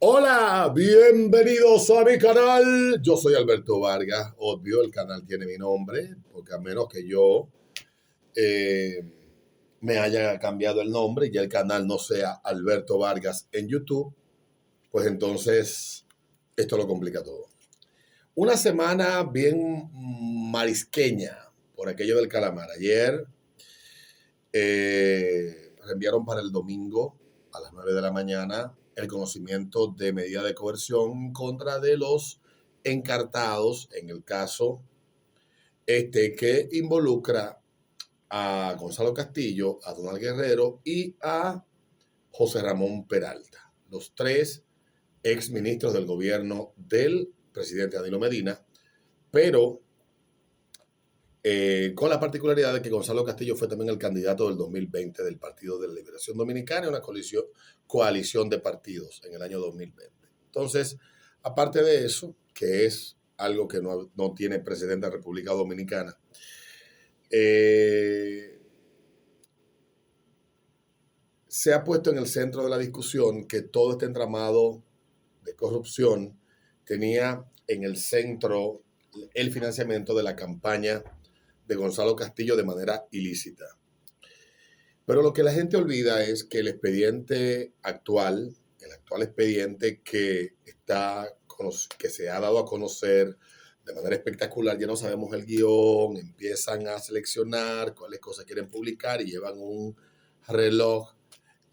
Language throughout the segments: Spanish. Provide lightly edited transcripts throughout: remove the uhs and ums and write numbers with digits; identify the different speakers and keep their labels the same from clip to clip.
Speaker 1: Hola, bienvenidos a mi canal. Yo soy Alberto Vargas. Obvio, el canal tiene mi nombre, porque a menos que yo eh, me haya cambiado el nombre y el canal no sea Alberto Vargas en YouTube, pues entonces esto lo complica todo. Una semana bien marisqueña por aquello del calamar. Ayer enviaron para el domingo a las 9 de la mañana el conocimiento de medida de coerción en contra de los encartados en el caso que involucra a Gonzalo Castillo, a Donald Guerrero y a José Ramón Peralta, los tres ex ministros del gobierno del presidente Danilo Medina, pero con la particularidad de que Gonzalo Castillo fue también el candidato del 2020 del Partido de la Liberación Dominicana, una coalición de partidos en el año 2020. Entonces, aparte de eso, que es algo que no tiene precedente en República Dominicana, se ha puesto en el centro de la discusión que todo este entramado de corrupción tenía en el centro el financiamiento de la campaña de Gonzalo Castillo de manera ilícita. Pero lo que la gente olvida es que el actual expediente que se ha dado a conocer de manera espectacular, ya no sabemos el guión, empiezan a seleccionar cuáles cosas quieren publicar y llevan un reloj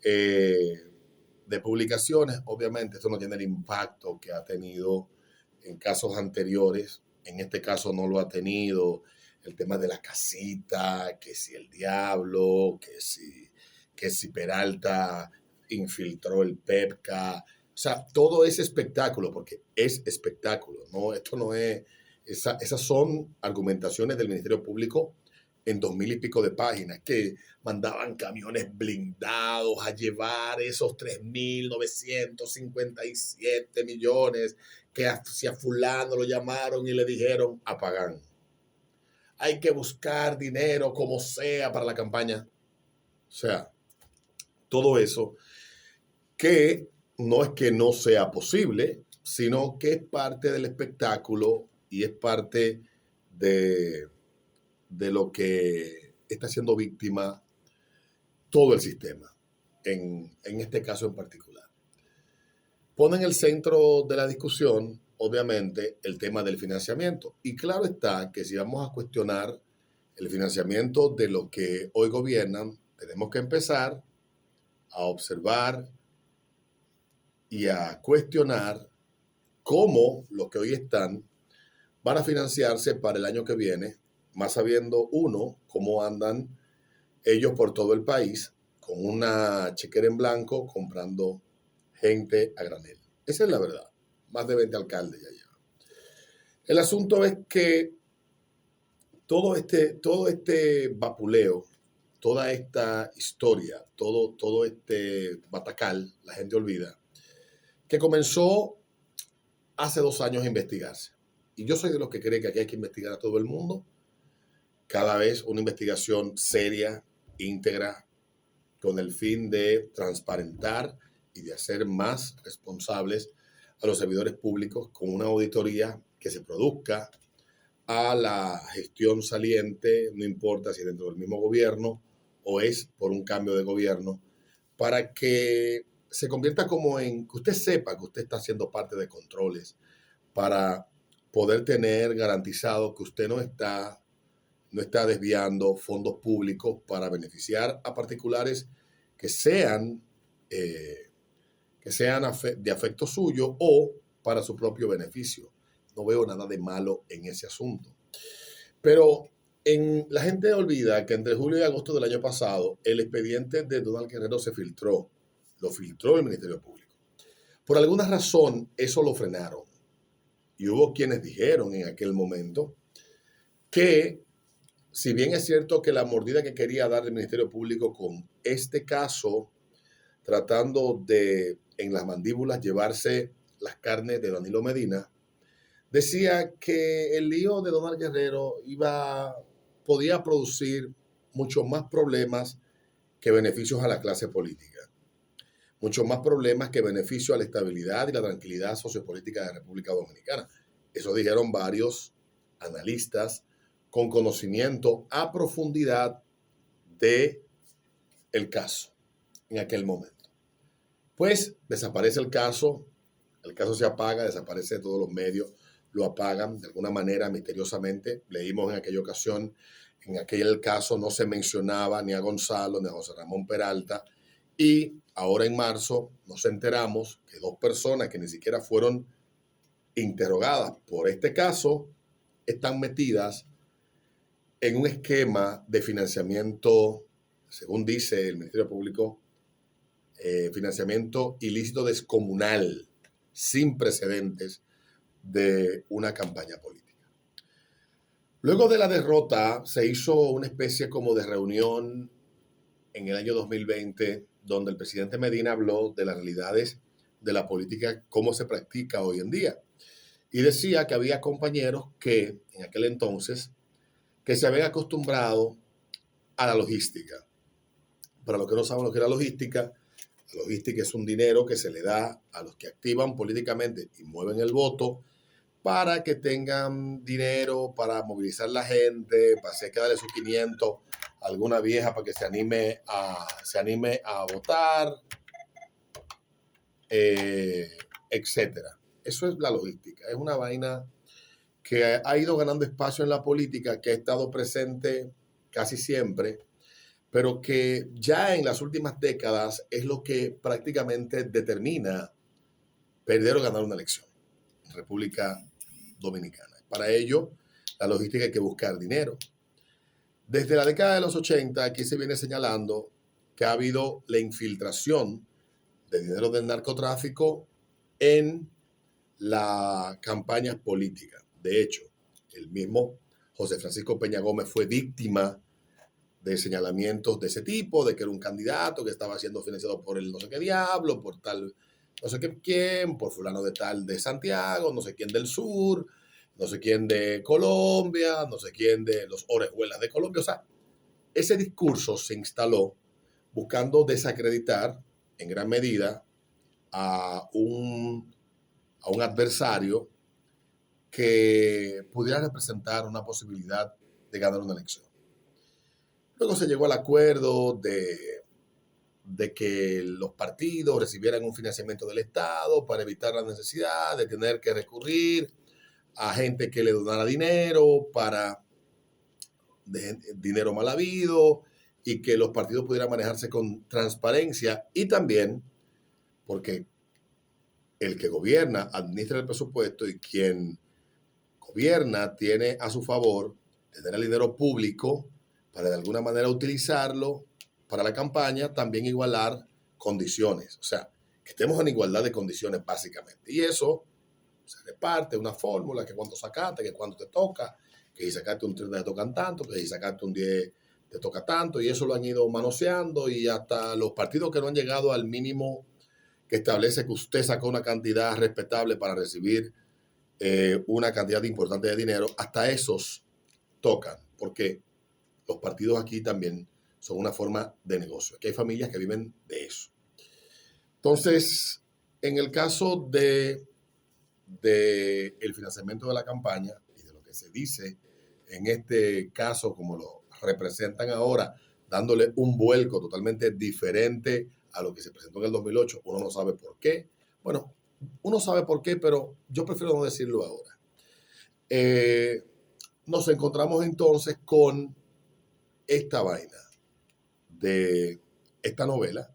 Speaker 1: de publicaciones. Obviamente esto no tiene el impacto que ha tenido en casos anteriores. En este caso no lo ha tenido. El tema de la casita, que si el diablo, que si Peralta infiltró el PEPCA. O sea, todo es espectáculo, porque es espectáculo, ¿no? Esto no es... Esas son argumentaciones del Ministerio Público en 2000 y pico de páginas, que mandaban camiones blindados a llevar esos 3.957 millones, que si a fulano lo llamaron y le dijeron, apagan. Hay que buscar dinero como sea para la campaña. O sea, todo eso que no es que no sea posible, sino que es parte del espectáculo y es parte de lo que está siendo víctima todo el sistema, en este caso en particular. Pone en el centro de la discusión, obviamente, el tema del financiamiento. Y claro está que si vamos a cuestionar el financiamiento de los que hoy gobiernan, tenemos que empezar a observar y a cuestionar cómo los que hoy están van a financiarse para el año que viene, más sabiendo uno cómo andan ellos por todo el país con una chequera en blanco comprando gente a granel. Esa es la verdad. Más de 20 alcaldes ya llevan. El asunto es que todo este vapuleo, toda esta historia, todo este batacal, la gente olvida, que comenzó hace 2 años a investigarse. Y yo soy de los que cree que aquí hay que investigar a todo el mundo, cada vez una investigación seria, íntegra, con el fin de transparentar y de hacer más responsables a los servidores públicos con una auditoría que se produzca a la gestión saliente, no importa si dentro del mismo gobierno o es por un cambio de gobierno, para que se convierta como en que usted sepa que usted está haciendo parte de controles, para poder tener garantizado que usted no está desviando fondos públicos para beneficiar a particulares que sean, de afecto suyo o para su propio beneficio. No veo nada de malo en ese asunto. Pero la gente olvida que entre julio y agosto del año pasado el expediente de Donald Guerrero se filtró. Lo filtró el Ministerio Público. Por alguna razón eso lo frenaron. Y hubo quienes dijeron en aquel momento que si bien es cierto que la mordida que quería dar el Ministerio Público con este caso, tratando de en las mandíbulas llevarse las carnes de Danilo Medina, decía que el lío de Donald Guerrero podía producir muchos más problemas que beneficios a la clase política. muchos más problemas que beneficio a la estabilidad y la tranquilidad sociopolítica de República Dominicana. Eso dijeron varios analistas con conocimiento a profundidad de el caso en aquel momento. Pues desaparece el caso se apaga, desaparece de todos los medios, lo apagan de alguna manera misteriosamente. Leímos en aquella ocasión, en aquel caso no se mencionaba ni a Gonzalo ni a José Ramón Peralta, y ahora en marzo nos enteramos que dos personas que ni siquiera fueron interrogadas por este caso están metidas en un esquema de financiamiento, según dice el Ministerio Público, financiamiento ilícito descomunal, sin precedentes, de una campaña política. Luego de la derrota se hizo una especie como de reunión en el año 2020, donde el presidente Medina habló de las realidades de la política, cómo se practica hoy en día. Y decía que había compañeros que en aquel entonces que se habían acostumbrado a la logística. Para los que no saben lo que es la logística es un dinero que se le da a los que activan políticamente y mueven el voto para que tengan dinero para movilizar la gente, para hacer que darle sus 500 a alguna vieja para que se anime a votar, etcétera. Eso es la logística. Es una vaina que ha ido ganando espacio en la política, que ha estado presente casi siempre, pero que ya en las últimas décadas es lo que prácticamente determina perder o ganar una elección en República Dominicana. Para ello, la logística hay que buscar dinero. Desde la década de los 80, aquí se viene señalando que ha habido la infiltración de dinero del narcotráfico en la campaña política. De hecho, el mismo José Francisco Peña Gómez fue víctima de señalamientos de ese tipo, de que era un candidato que estaba siendo financiado por el no sé qué diablo, por tal no sé qué quién, por fulano de tal de Santiago, no sé quién del sur, no sé quién de Colombia, no sé quién de los Orejuelas de Colombia. O sea, ese discurso se instaló buscando desacreditar en gran medida a un adversario que pudiera representar una posibilidad de ganar una elección. Luego se llegó al acuerdo de que los partidos recibieran un financiamiento del Estado para evitar la necesidad de tener que recurrir a gente que le donara dinero para dinero mal habido, y que los partidos pudieran manejarse con transparencia, y también porque el que gobierna administra el presupuesto y quien gobierna tiene a su favor tener el dinero público para de alguna manera utilizarlo para la campaña, también igualar condiciones. O sea, que estemos en igualdad de condiciones básicamente. Y eso se reparte una fórmula, que cuando sacaste, que cuando te toca, que si sacaste un 30 te tocan tanto, que si sacaste un 10 te toca tanto, y eso lo han ido manoseando, y hasta los partidos que no han llegado al mínimo que establece que usted sacó una cantidad respetable para recibir una cantidad importante de dinero, hasta esos tocan, porque los partidos aquí también son una forma de negocio. Aquí hay familias que viven de eso. Entonces, en el caso de el financiamiento de la campaña y de lo que se dice en este caso, como lo representan ahora, dándole un vuelco totalmente diferente a lo que se presentó en el 2008, uno no sabe por qué. Bueno, uno sabe por qué, pero yo prefiero no decirlo ahora. Nos encontramos entonces con esta vaina de esta novela,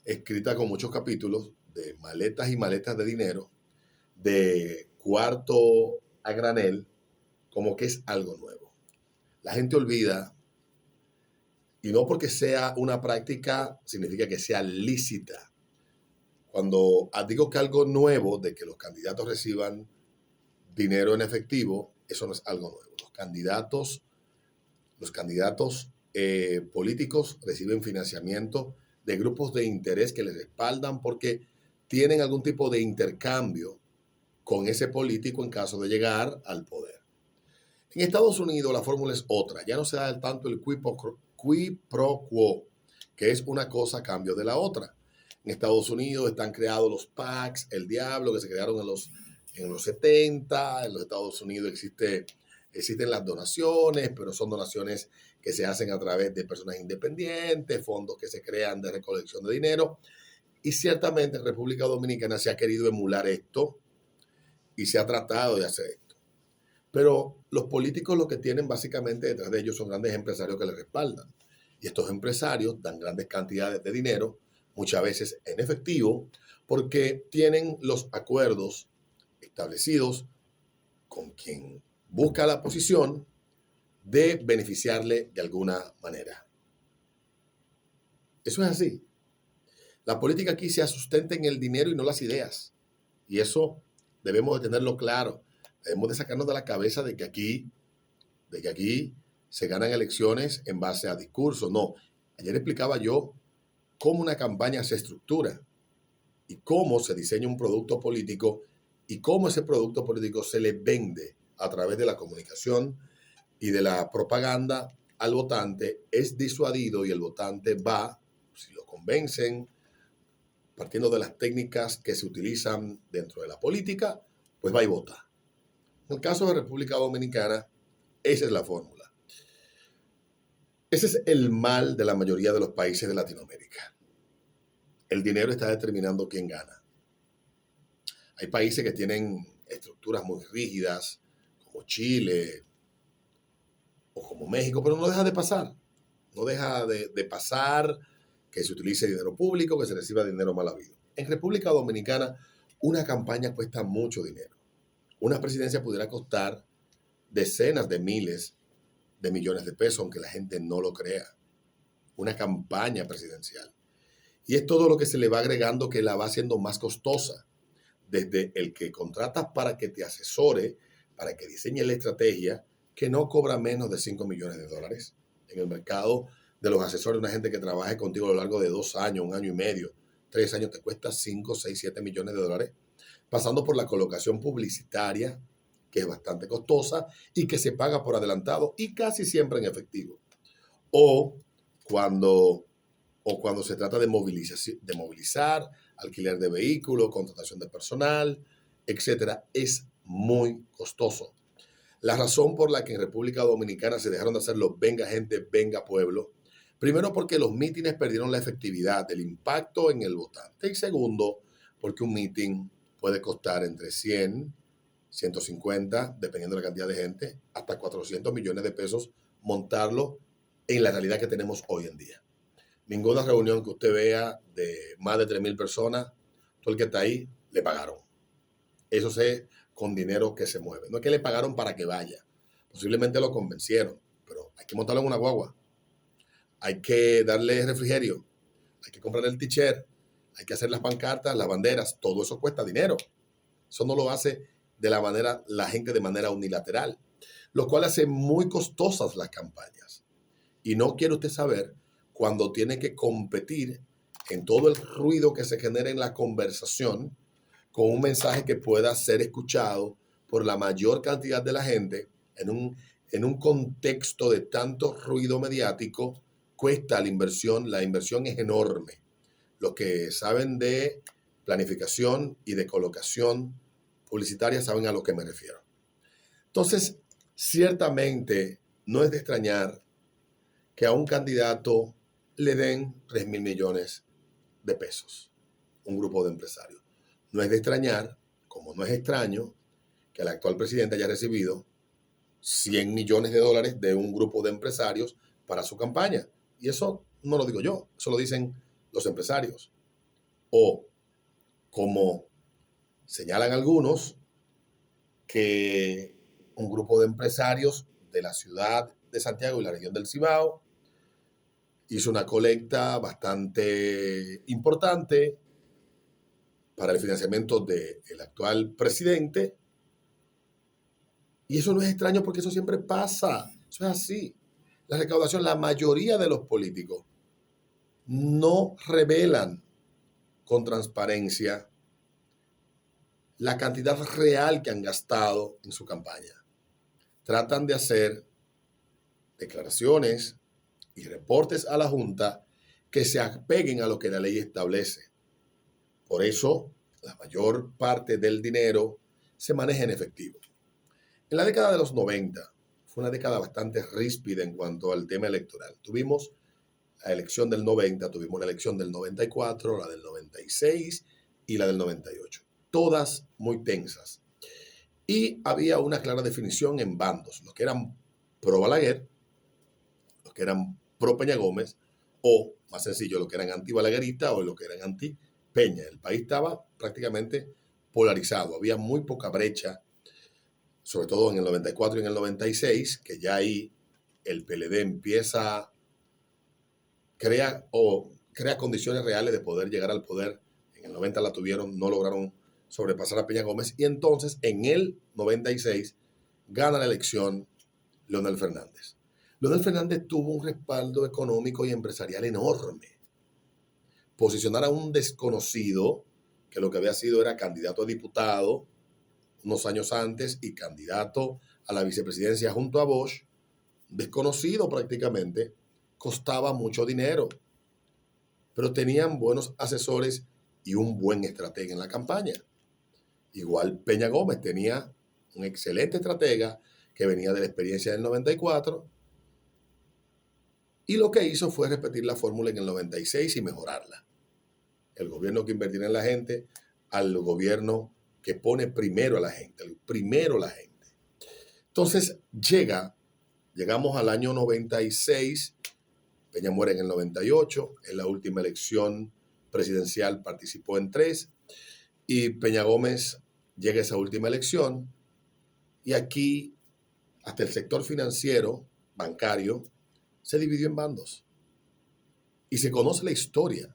Speaker 1: escrita con muchos capítulos, de maletas y maletas de dinero, de cuarto a granel, como que es algo nuevo. La gente olvida, y no porque sea una práctica significa que sea lícita. Cuando digo que algo nuevo, de que los candidatos reciban dinero en efectivo, eso no es algo nuevo. Los candidatos políticos reciben financiamiento de grupos de interés que les respaldan porque tienen algún tipo de intercambio con ese político en caso de llegar al poder. En Estados Unidos la fórmula es otra. Ya no se da tanto el qui pro quo, que es una cosa a cambio de la otra. En Estados Unidos están creados los PACs, el diablo, que se crearon en los 70. En los Estados Unidos existen las donaciones, pero son donaciones que se hacen a través de personas independientes, fondos que se crean de recolección de dinero. Y ciertamente en República Dominicana se ha querido emular esto y se ha tratado de hacer esto. Pero los políticos lo que tienen básicamente detrás de ellos son grandes empresarios que les respaldan. Y estos empresarios dan grandes cantidades de dinero, muchas veces en efectivo, porque tienen los acuerdos establecidos con quien busca la posición de beneficiarle de alguna manera. Eso es así. La política aquí se sustenta en el dinero y no las ideas. Y eso debemos de tenerlo claro. Debemos de sacarnos de la cabeza de que aquí se ganan elecciones en base a discursos. No. Ayer explicaba yo cómo una campaña se estructura y cómo se diseña un producto político y cómo ese producto político se le vende a través de la comunicación y de la propaganda al votante, es disuadido y el votante va, si lo convencen, partiendo de las técnicas que se utilizan dentro de la política, pues va y vota. En el caso de República Dominicana, esa es la fórmula. Ese es el mal de la mayoría de los países de Latinoamérica. El dinero está determinando quién gana. Hay países que tienen estructuras muy rígidas, como Chile o como México, pero no deja de pasar. No deja de pasar que se utilice dinero público, que se reciba dinero mal habido. En República Dominicana, una campaña cuesta mucho dinero. Una presidencia pudiera costar decenas de miles de millones de pesos, aunque la gente no lo crea. Una campaña presidencial. Y es todo lo que se le va agregando que la va haciendo más costosa. Desde el que contratas para que te asesore, para que diseñe la estrategia, que no cobra menos de 5 millones de dólares. En el mercado de los asesores, una gente que trabaje contigo a lo largo de 2 años, 1 año y medio, 3 años, te cuesta 5, 6, 7 millones de dólares, pasando por la colocación publicitaria, que es bastante costosa y que se paga por adelantado y casi siempre en efectivo. O cuando se trata de movilizar, alquiler de vehículos, contratación de personal, etcétera, es muy costoso. La razón por la que en República Dominicana se dejaron de hacer los venga gente, venga pueblo, primero porque los mítines perdieron la efectividad, el impacto en el votante. Y segundo, porque un mítin puede costar entre 100, 150, dependiendo de la cantidad de gente, hasta 400 millones de pesos montarlo en la realidad que tenemos hoy en día. Ninguna reunión que usted vea de más de 3,000 personas, todo el que está ahí, le pagaron. Eso es con dinero que se mueve. No es que le pagaron para que vaya. Posiblemente lo convencieron, pero hay que montarlo en una guagua. Hay que darle refrigerio. Hay que comprarle el t-shirt. Hay que hacer las pancartas, las banderas. Todo eso cuesta dinero. Eso no lo hace la gente de manera unilateral, lo cual hace muy costosas las campañas. Y no quiere usted saber cuando tiene que competir en todo el ruido que se genera en la conversación con un mensaje que pueda ser escuchado por la mayor cantidad de la gente en un contexto de tanto ruido mediático. Cuesta la inversión es enorme. Los que saben de planificación y de colocación publicitaria saben a lo que me refiero. Entonces, ciertamente no es de extrañar que a un candidato le den 3,000 millones de pesos, un grupo de empresarios. No es de extrañar, como no es extraño, que el actual presidente haya recibido 100 millones de dólares de un grupo de empresarios para su campaña. Y eso no lo digo yo, eso lo dicen los empresarios. O, como señalan algunos, que un grupo de empresarios de la ciudad de Santiago y la región del Cibao hizo una colecta bastante importante para el financiamiento del actual presidente. Y eso no es extraño porque eso siempre pasa. Eso es así. La recaudación, la mayoría de los políticos no revelan con transparencia la cantidad real que han gastado en su campaña. Tratan de hacer declaraciones y reportes a la Junta que se apeguen a lo que la ley establece. Por eso, la mayor parte del dinero se maneja en efectivo. En la década de los 90 fue una década bastante ríspida en cuanto al tema electoral. Tuvimos la elección del 90, tuvimos la elección del 94, la del 96 y la del 98. Todas muy tensas. Y había una clara definición en bandos, los que eran pro Balaguer, los que eran pro Peña Gómez, o, más sencillo, los que eran anti-balagueristas o los que eran anti-Peña. El país estaba prácticamente polarizado, había muy poca brecha, sobre todo en el 94 y en el 96, que ya ahí el PLD empieza, crea condiciones reales de poder llegar al poder. En el 90 la tuvieron, no lograron sobrepasar a Peña Gómez, y entonces en el 96 gana la elección Leonel Fernández. Leonel Fernández tuvo un respaldo económico y empresarial enorme. Posicionar a un desconocido, que lo que había sido era candidato a diputado unos años antes y candidato a la vicepresidencia junto a Bosch, desconocido prácticamente, costaba mucho dinero, pero tenían buenos asesores y un buen estratega en la campaña. Igual Peña Gómez tenía un excelente estratega que venía de la experiencia del 94, y lo que hizo fue repetir la fórmula en el 96 y mejorarla. El gobierno que invertirá en la gente al gobierno que pone primero a la gente, primero la gente. Entonces llegamos al año 96, Peña muere en el 98, en la última elección presidencial participó en 3, y Peña Gómez llega a esa última elección, y aquí hasta el sector financiero, bancario, se dividió en bandos. Y se conoce la historia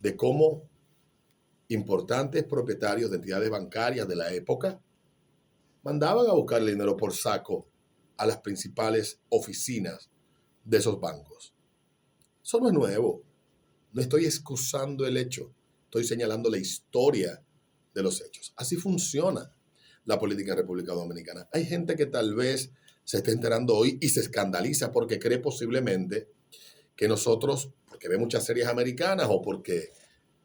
Speaker 1: de cómo importantes propietarios de entidades bancarias de la época mandaban a buscar el dinero por saco a las principales oficinas de esos bancos. Eso no es nuevo. No estoy excusando el hecho. Estoy señalando la historia de los hechos. Así funciona la política en República Dominicana. Hay gente que tal vez se esté enterando hoy y se escandaliza porque cree posiblemente que nosotros, porque ve muchas series americanas o porque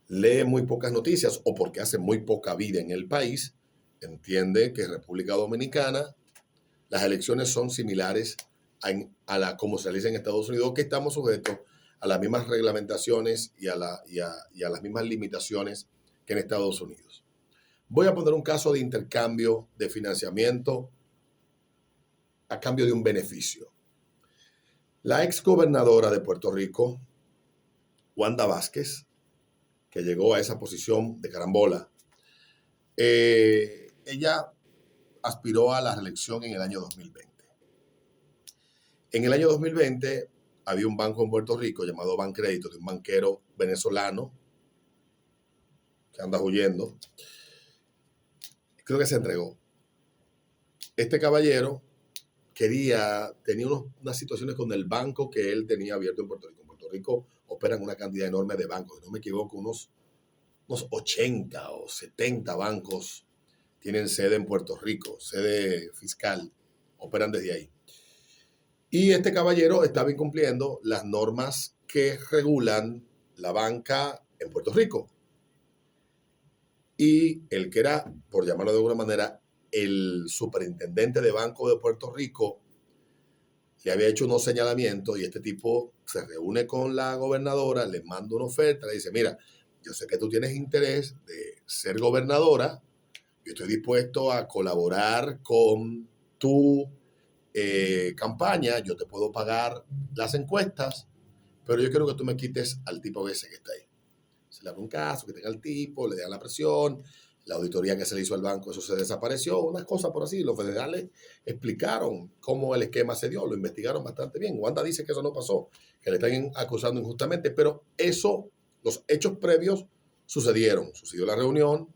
Speaker 1: lee muy pocas noticias o porque hace muy poca vida en el país, entiende que en República Dominicana las elecciones son similares a como se realiza en Estados Unidos, que estamos sujetos a las mismas reglamentaciones y a las mismas limitaciones que en Estados Unidos. Voy a poner un caso de intercambio de financiamiento a cambio de un beneficio. La ex gobernadora de Puerto Rico, Wanda Vázquez, que llegó a esa posición de carambola, ella aspiró a la reelección en el año 2020. En el año 2020 había un banco en Puerto Rico llamado Bancrédito, de un banquero venezolano que anda huyendo. Creo que se entregó. Este caballero tenía unas situaciones con el banco que él tenía abierto en Puerto Rico. En Puerto Rico operan una cantidad enorme de bancos. Si no me equivoco, unos 80 o 70 bancos tienen sede en Puerto Rico, sede fiscal, operan desde ahí. Y este caballero estaba incumpliendo las normas que regulan la banca en Puerto Rico. Y el que era, por llamarlo de alguna manera, el superintendente de Banco de Puerto Rico, le había hecho unos señalamientos, y este tipo se reúne con la gobernadora, le manda una oferta, le dice: mira, yo sé que tú tienes interés de ser gobernadora, yo estoy dispuesto a colaborar con tu campaña, yo te puedo pagar las encuestas, pero yo quiero que tú me quites al tipo ese que está ahí. Se le abre un caso, que tenga al tipo, le da la presión, la auditoría que se le hizo al banco, eso se desapareció, unas cosas por así. Los federales explicaron cómo el esquema se dio, lo investigaron bastante bien. Wanda dice que eso no pasó, que le están acusando injustamente, pero los hechos previos sucedieron. Sucedió la reunión,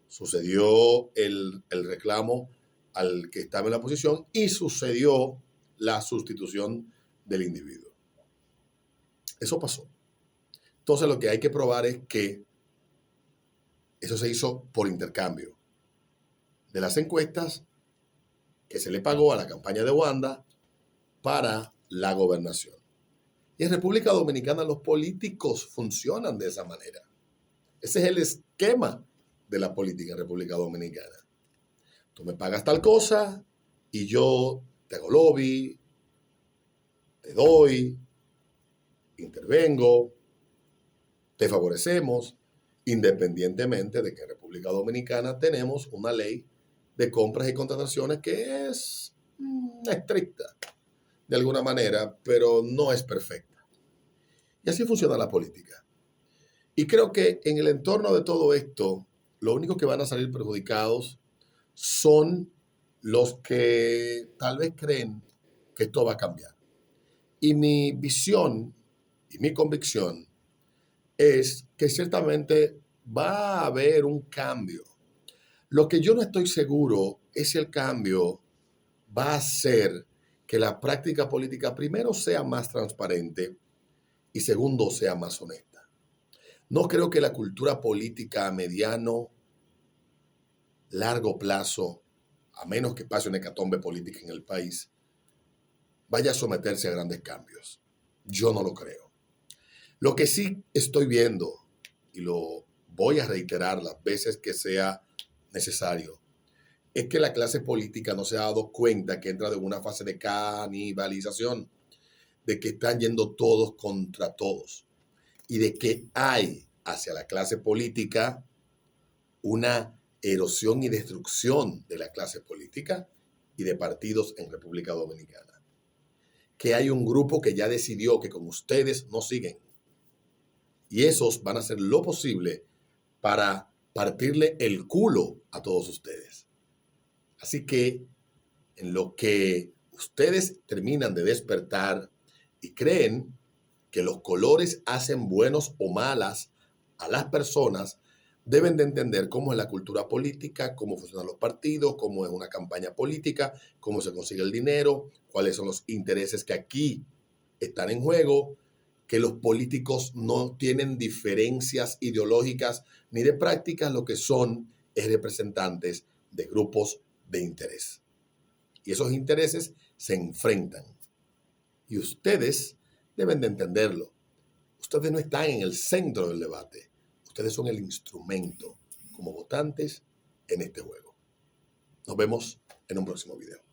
Speaker 1: sucedió el reclamo al que estaba en la posición y sucedió la sustitución del individuo. Eso pasó. Entonces lo que hay que probar es que eso se hizo por intercambio de las encuestas que se le pagó a la campaña de Wanda para la gobernación. Y en República Dominicana los políticos funcionan de esa manera. Ese es el esquema de la política en República Dominicana. Tú me pagas tal cosa y yo te hago lobby, te doy, intervengo, te favorecemos, independientemente de que en República Dominicana tenemos una ley de compras y contrataciones que es estricta de alguna manera, pero no es perfecta. Y así funciona la política. Y creo que en el entorno de todo esto, lo único que van a salir perjudicados son los que tal vez creen que esto va a cambiar. Y mi visión y mi convicción es que ciertamente va a haber un cambio. Lo que yo no estoy seguro es si el cambio va a ser que la práctica política primero sea más transparente y segundo sea más honesta. No creo que la cultura política a mediano, largo plazo, a menos que pase una hecatombe política en el país, vaya a someterse a grandes cambios. Yo no lo creo. Lo que sí estoy viendo, y lo voy a reiterar las veces que sea necesario, es que la clase política no se ha dado cuenta que entra en una fase de canibalización, de que están yendo todos contra todos y de que hay hacia la clase política una erosión y destrucción de la clase política y de partidos en República Dominicana. Que hay un grupo que ya decidió que con ustedes no siguen. Y esos van a hacer lo posible para partirle el culo a todos ustedes. Así que en lo que ustedes terminan de despertar y creen que los colores hacen buenos o malas a las personas, deben de entender cómo es la cultura política, cómo funcionan los partidos, cómo es una campaña política, cómo se consigue el dinero, cuáles son los intereses que aquí están en juego, que los políticos no tienen diferencias ideológicas ni de prácticas, lo que son es representantes de grupos de interés. Y esos intereses se enfrentan. Y ustedes deben de entenderlo. Ustedes no están en el centro del debate. Ustedes son el instrumento como votantes en este juego. Nos vemos en un próximo video.